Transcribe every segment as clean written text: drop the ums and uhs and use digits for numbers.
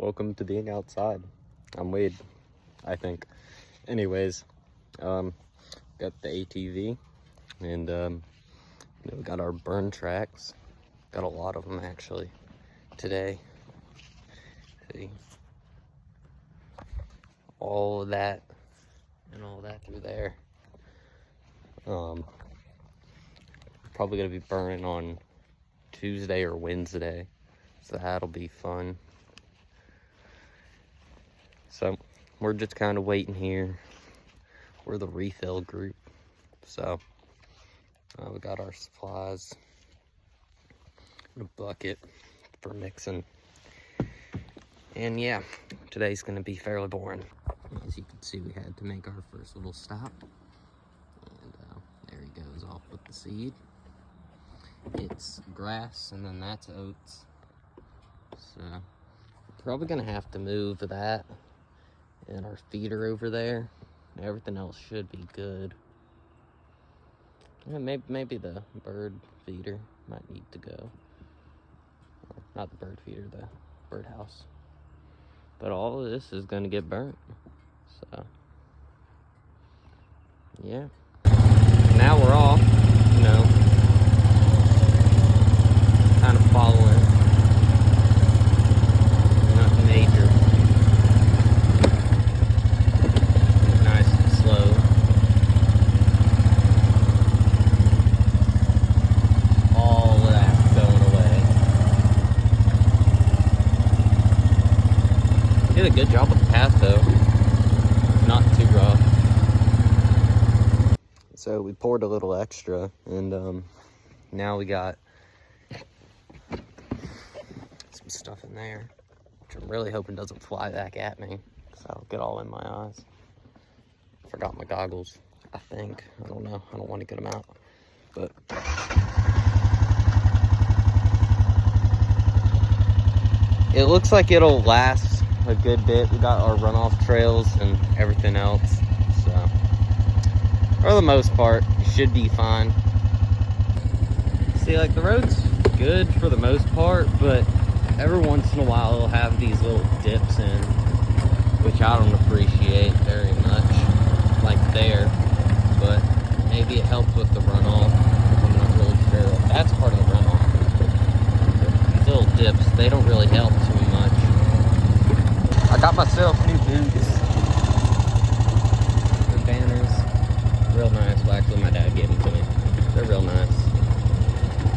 welcome to being outside. I'm Wade, I think. Anyways, got the ATV, and we got our burn tracks. Got a lot of them actually today. See, all of that and all that through there. Probably gonna be burning on Tuesday or Wednesday, so that'll be fun. So we're just kind of waiting here. We're the refill group, so we got our supplies, a bucket for mixing, and yeah, today's gonna be fairly boring. As you can see, we had to make our first little stop, and there he goes off with the seed. It's grass, and then that's oats. So probably gonna have to move that and our feeder over there. Everything else should be good. Yeah, maybe the bird feeder might need to go. Or not the bird feeder, the birdhouse. But all of this is gonna get burnt. So yeah. Now we're off, kind of following. Nothing major. Nice and slow. All of that going away. Did a good job with the path though. Not too rough. So we poured a little extra, and now we got some stuff in there, which I'm really hoping doesn't fly back at me, because that'll get all in my eyes. Forgot my goggles, I think. I don't know. I don't want to get them out. But it looks like it'll last a good bit. We got our runoff trails and everything else. So for the most part, it should be fine. See, like, the road's good for the most part, but every once in a while it'll have these little dips in, which I don't appreciate very much, like there. But maybe it helps with the runoff. I'm not really sure. That's part of the runoff. These little dips, they don't really help too much. I got myself new boots. The Banners. Real nice. Well, actually, my dad gave them to me. They're real nice.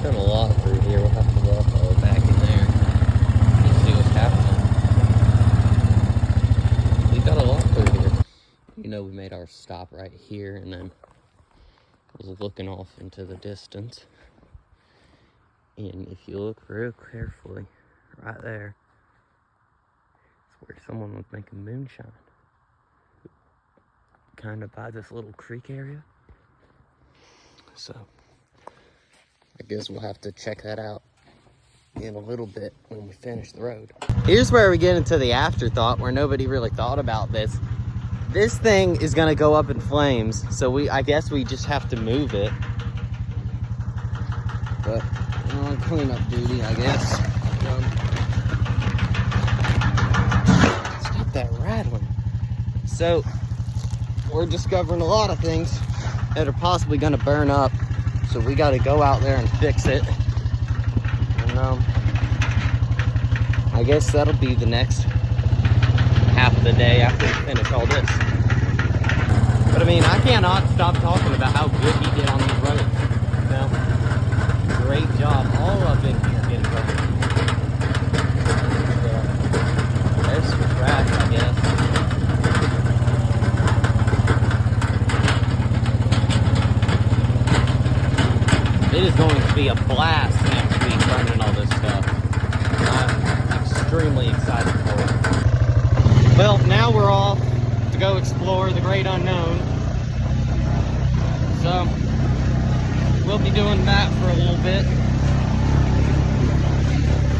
Done a lot through here. We'll have to walk all back in there and see what's happening. We got a lot through here. We made our stop right here, and then was looking off into the distance. And if you look real carefully, right there, it's where someone was making moonshine. Kind of by this little creek area. So I guess we'll have to check that out in a little bit when we finish the road. Here's where we get into the afterthought, where nobody really thought about this. This thing is gonna go up in flames, so I guess we just have to move it. But on cleanup duty, I guess. Stop that rattling. So we're discovering a lot of things that are possibly gonna burn up. So we got to go out there and fix it. And I guess that'll be the next half of the day after we finish all this. But I mean, I cannot stop talking about how good he did on these roads. Great job. All of it here getting burned. There's some trash, I guess. It is going to be a blast next week burning all this stuff. I'm extremely excited for it. Well, now we're off to go explore the great unknown. So we'll be doing that for a little bit.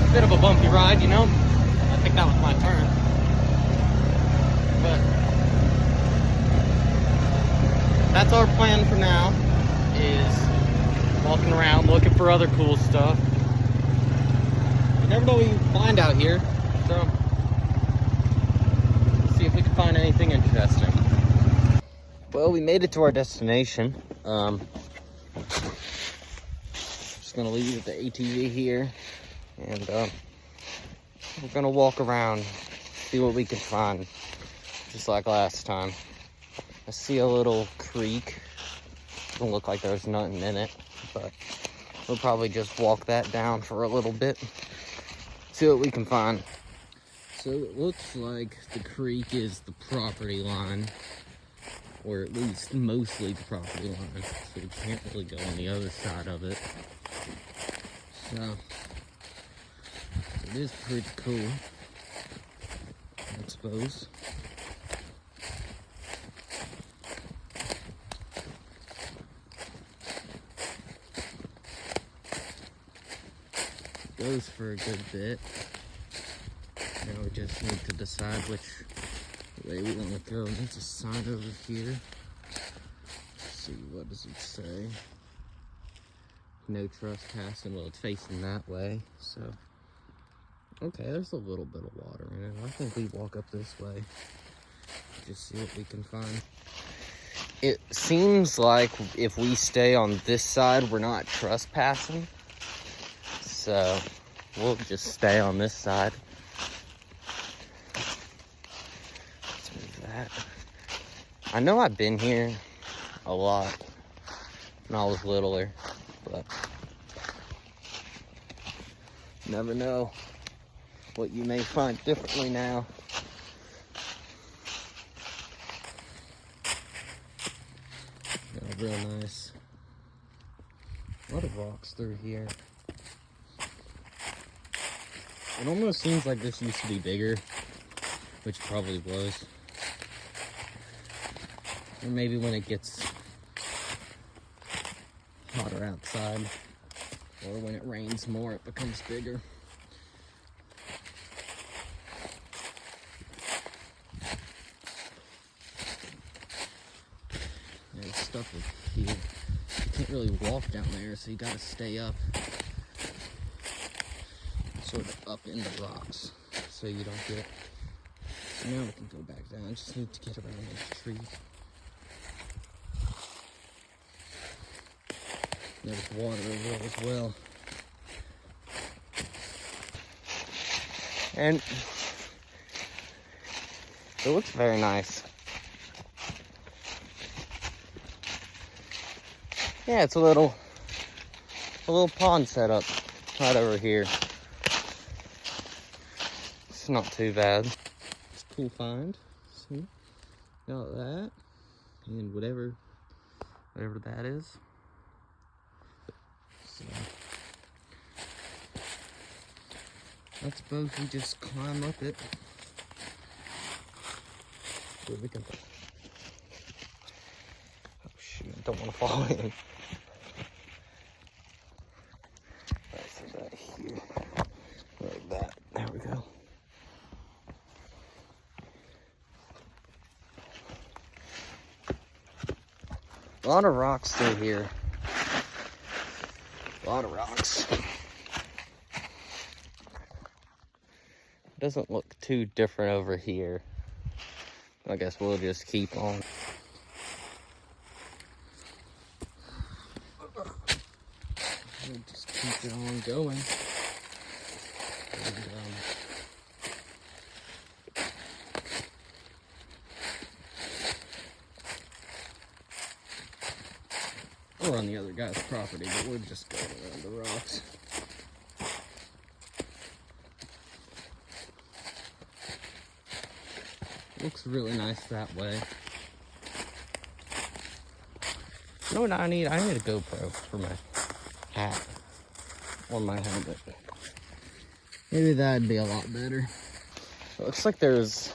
A bit of a bumpy ride, I think that was my turn. But that's our plan for now, is walking around looking for other cool stuff. You never know what you find out here. So interesting. Well, we made it to our destination. Just gonna leave the ATV here, and we're gonna walk around, see what we can find, just like last time. I see a little creek. Doesn't look like there's nothing in it, but we'll probably just walk that down for a little bit, see what we can find. So it looks like the creek is the property line, or at least mostly the property line, so we can't really go on the other side of it. So it is pretty cool, I suppose. It goes for a good bit. Now we just need to decide which way we want to go. There's a sign over here. Let's see, what does it say? No trespassing. Well, it's facing that way, so. Okay, there's a little bit of water in it. I think we walk up this way. Just see what we can find. It seems like if we stay on this side, we're not trespassing. So, we'll just stay on this side. Let's move that. I know I've been here a lot when I was littler, but never know what you may find differently now. Yeah, real nice. A lot of rocks through here. It almost seems like this used to be bigger, which probably was. Or maybe when it gets hotter outside, or when it rains more, it becomes bigger. There's stuff up here. You can't really walk down there, so you gotta stay up. Sort of up in the rocks, so you don't get. So now we can go back down. I just need to get around this tree. There's water over there as well. And it looks very nice. Yeah, it's a little pond set up right over here. It's not too bad. It's a cool find. See? Got that. And whatever that is. So I suppose we just climb up it. See what we can. Oh shoot, I don't want to fall in. Let's do that here. Like that. There we go. A lot of rocks through here. A lot of rocks. Doesn't look too different over here. I guess we'll just keep on. We'll just keep it on going. And, we're on the other guy's property, but we're just going around the rocks. Looks really nice that way. You know what I need? I need a GoPro for my hat or my helmet. Maybe that'd be a lot better. It looks like there's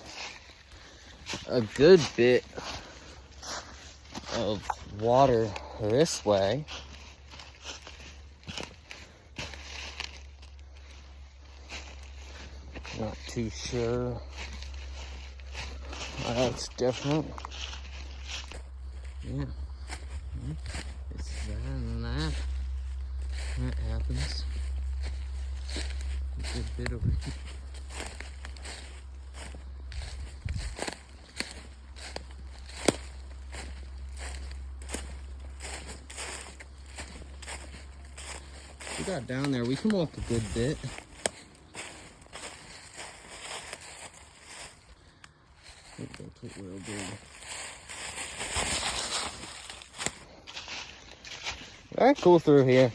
a good bit of water this way. Not too sure. That's different. Yeah. It's that and that. That happens. A good bit over here. got down there, we can walk a good bit. That's what we'll do. Very cool through here.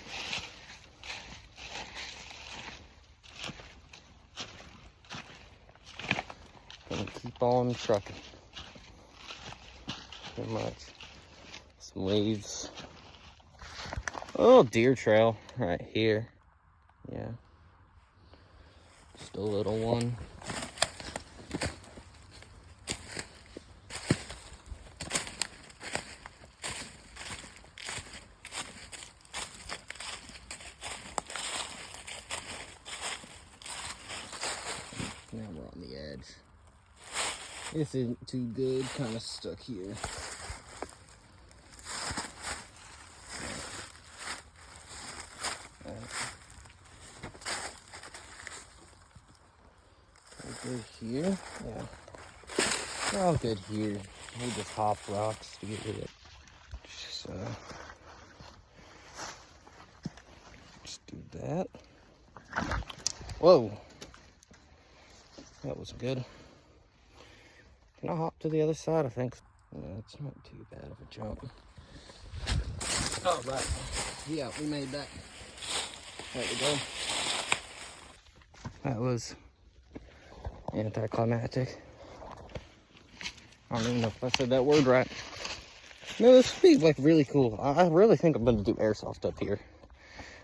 Gonna keep on trucking. Pretty much. Some leaves. Oh, deer trail right here. Yeah. Just a little one. Now we're on the edge. This isn't too good, kind of stuck here. Good here, yeah. We're all good here. We just hop rocks to get hit. Just do that. Whoa. That was good. Can I hop to the other side? I think. No, it's not too bad of a jump. Oh, right. Yeah, we made that. There we go. That was anticlimactic. I don't even know if I said that word right. No, this would be like really cool. I really think I'm gonna do airsoft up here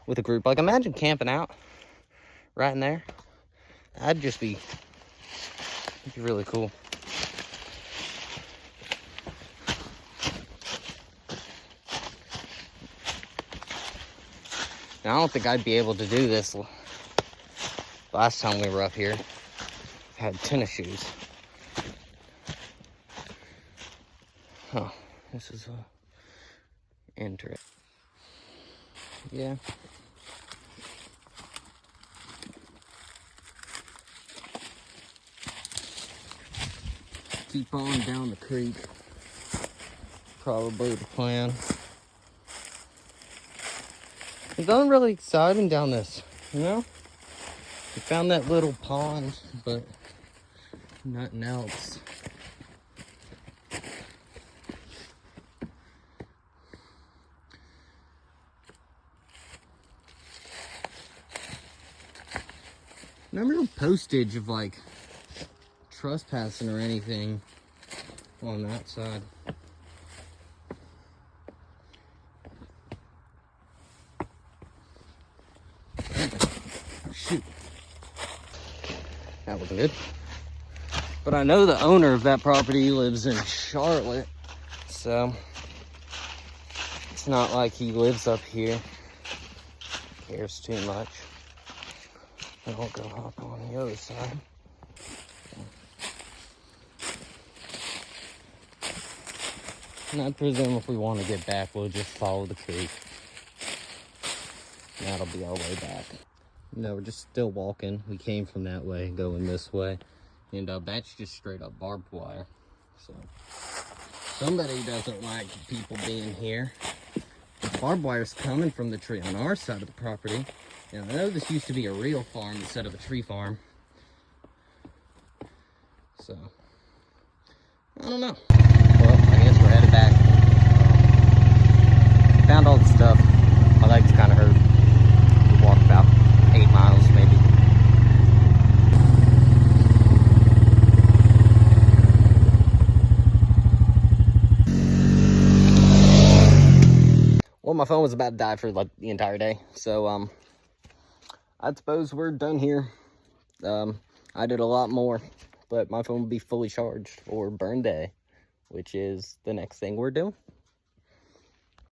with a group. Like, imagine camping out right in there. That'd just be, it'd be really cool. Now, I don't think I'd be able to do this last time we were up here. I had tennis shoes. Oh, this is interesting. Yeah. Keep on down the creek. Probably the plan. It's going really exciting down this, you know? We found that little pond, but nothing else. No postage of like trespassing or anything on that side. Shoot. That wasn't good. But I know the owner of that property lives in Charlotte, so it's not like he lives up here. Cares too much. I'll go hop on the other side. And I presume if we want to get back, we'll just follow the creek. And that'll be our way back. No, we're just still walking. We came from that way, going this way. And that's just straight up barbed wire. So, somebody doesn't like people being here. The barbed wire's coming from the tree on our side of the property. Now, I know this used to be a real farm instead of a tree farm. So, I don't know. Well, I guess we're headed back. Found all the stuff. My legs kind of hurt. We walked about 8 miles, maybe. Well, my phone was about to die for like the entire day. So, I suppose we're done here. I did a lot more, but my phone will be fully charged for burn day, which is the next thing we're doing.